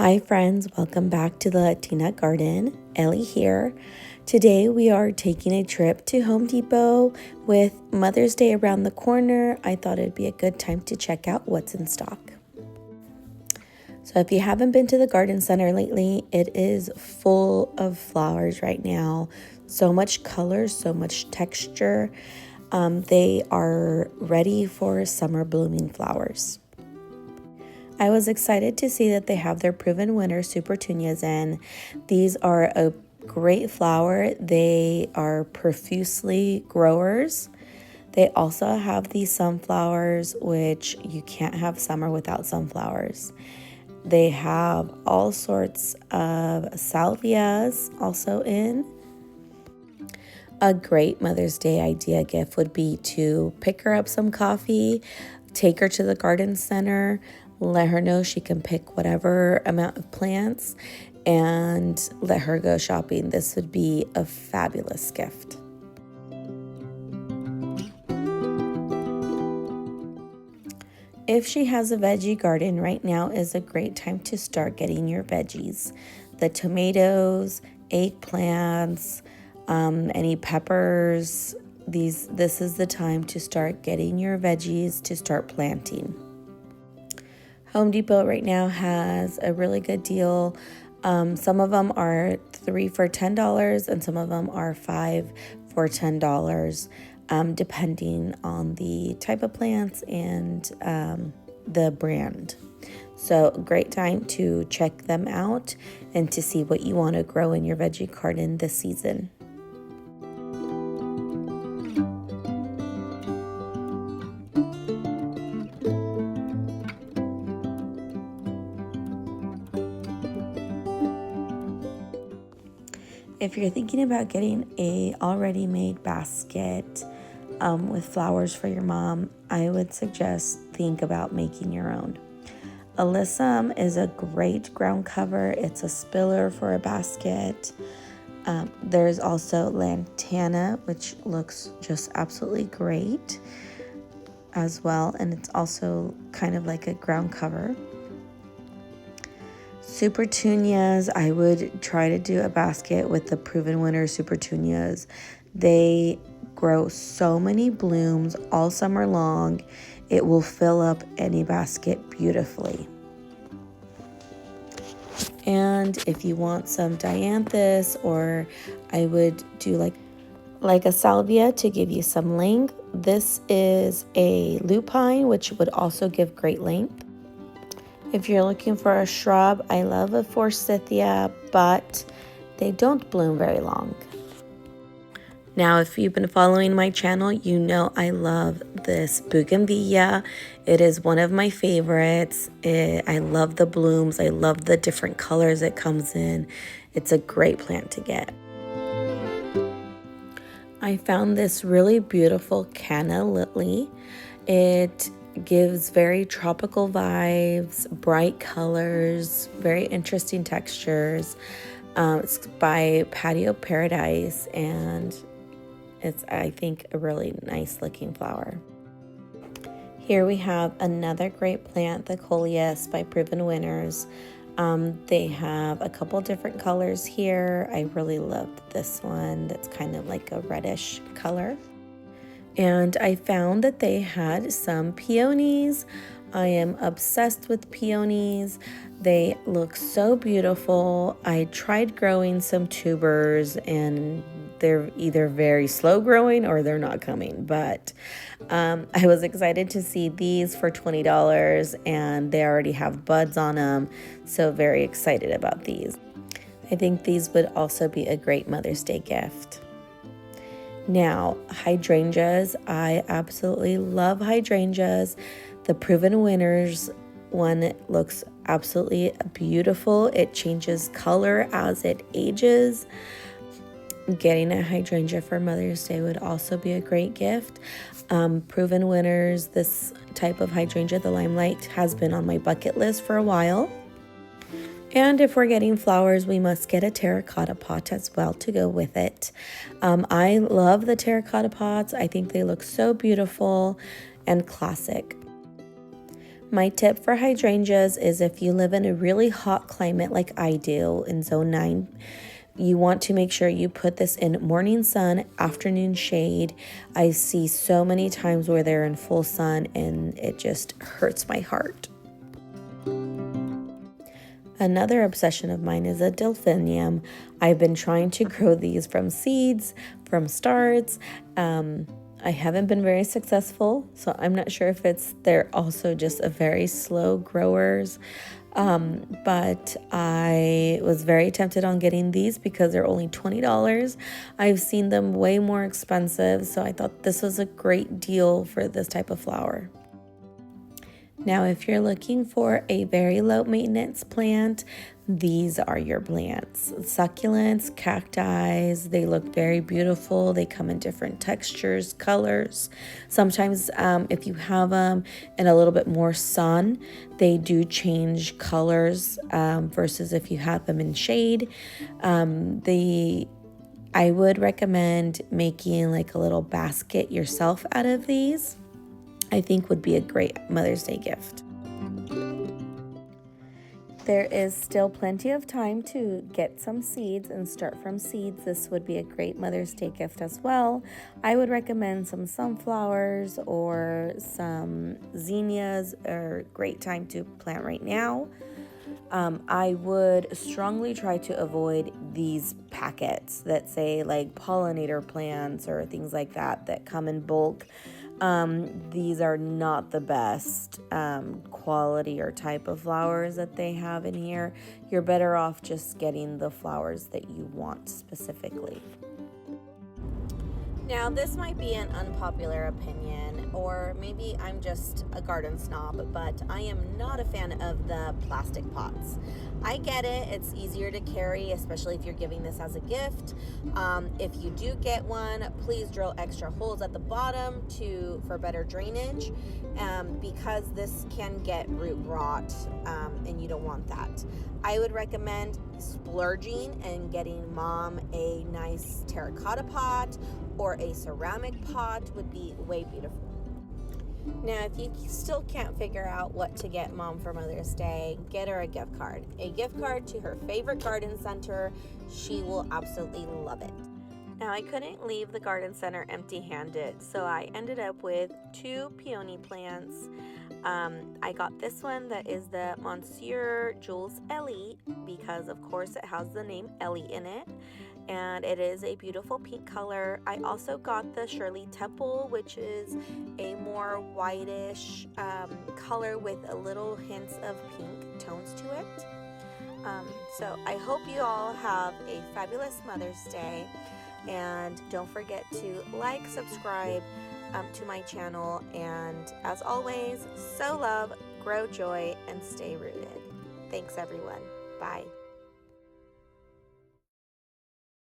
Hi friends, welcome back to the Latina garden. Ellie here. Today we are taking a trip to Home Depot with Mother's Day around the corner. I thought it'd be a good time to check out what's in stock. So if you haven't been to the garden center lately, it is full of flowers right now. So much color, so much texture. They are ready for summer blooming flowers. I was excited to see that they have their proven winner super petunias in. These are a great flower. They are profusely growers. They also have these sunflowers, which you can't have summer without sunflowers. They have all sorts of salvias also in. A great Mother's Day idea gift would be to pick her up some coffee, take her to the garden center, let her know she can pick whatever amount of plants, and let her go shopping. This would be a fabulous gift. If she has a veggie garden, right now is a great time to start getting your veggies. The tomatoes, eggplants, any peppers, this is the time to start getting your veggies to start planting. Home Depot right now has a really good deal. Some of them are 3 for $10 and some of them are 5 for $10, depending on the type of plants and the brand. So great time to check them out and to see what you want to grow in your veggie garden this season. If you're thinking about getting a already made basket with flowers for your mom, I would suggest think about making your own. Alyssum is a great ground cover. It's a spiller for a basket. There's also Latina, which looks just absolutely great as well, and it's also kind of like a ground cover. Super petunias, I would try to do a basket with the proven winner super petunias. They grow so many blooms all summer long. It will fill up any basket beautifully. And if you want some dianthus, or I would do like a salvia to give you some length. This is a lupine, which would also give great length. If you're looking for a shrub, I love a forsythia, but they don't bloom very long. Now, if you've been following my channel, you know I love this bougainvillea. It is one of my favorites. I love the blooms. I love the different colors it comes in. It's a great plant to get. I found this really beautiful canna lily. It gives very tropical vibes, bright colors, very interesting textures. It's by Patio Paradise, and it's, I think, a really nice looking flower. Here we have another great plant, the Coleus by Proven Winners. They have a couple different colors here. I really loved this one that's kind of like a reddish color. And I found that they had some peonies. I am obsessed with peonies. They look so beautiful. I tried growing some tubers and they're either very slow growing or they're not coming. But I was excited to see these for $20 and they already have buds on them. So very excited about these. I think these would also be a great Mother's Day gift. Now, hydrangeas. I absolutely love hydrangeas. The Proven Winners one looks absolutely beautiful. It changes color as it ages. Getting a hydrangea for Mother's Day would also be a great gift. Proven Winners, this type of hydrangea, the Limelight, has been on my bucket list for a while. And if we're getting flowers, we must get a terracotta pot as well to go with it. I love the terracotta pots. I think they look so beautiful and classic. My tip for hydrangeas is if you live in a really hot climate like I do in zone 9, you want to make sure you put this in morning sun, afternoon shade. I see so many times where they're in full sun and it just hurts my heart. Another obsession of mine is a delphinium. I've been trying to grow these from seeds, from starts. I haven't been very successful, so I'm not sure if they're also just a very slow growers. But I was very tempted on getting these because they're only $20. I've seen them way more expensive, so I thought this was a great deal for this type of flower. Now, if you're looking for a very low maintenance plant, these are your plants. Succulents, cacti, they look very beautiful. They come in different textures, colors. Sometimes if you have them in a little bit more sun, they do change colors versus if you have them in shade. I would recommend making like a little basket yourself out of these. I think would be a great Mother's Day gift. There is still plenty of time to get some seeds and start from seeds. This would be a great Mother's Day gift as well. I would recommend some sunflowers or some zinnias are a great time to plant right now. I would strongly try to avoid these packets that say like pollinator plants or things like that come in bulk. These are not the best quality or type of flowers that they have in here. You're better off just getting the flowers that you want specifically. Now, this might be an unpopular opinion, or maybe I'm just a garden snob, but I am not a fan of the plastic pots. I get it, it's easier to carry, especially if you're giving this as a gift. If you do get one, please drill extra holes at the bottom for better drainage, because this can get root rot, and you don't want that. I would recommend splurging and getting mom a nice terracotta pot or a ceramic pot would be way beautiful. Now, if you still can't figure out what to get mom for Mother's Day, get her a gift card. A gift card to her favorite garden center. She will absolutely love it. Now, I couldn't leave the garden center empty-handed, so I ended up with 2 peony plants. I got this one that is the Monsieur Jules Ellie because, of course, it has the name Ellie in it. And it is a beautiful pink color. I also got the Shirley Temple, which is a more whitish color with a little hints of pink tones to it. So I hope you all have a fabulous Mother's Day, and don't forget to like, subscribe to my channel, and as always, sow love, grow joy, and stay rooted. Thanks everyone. Bye.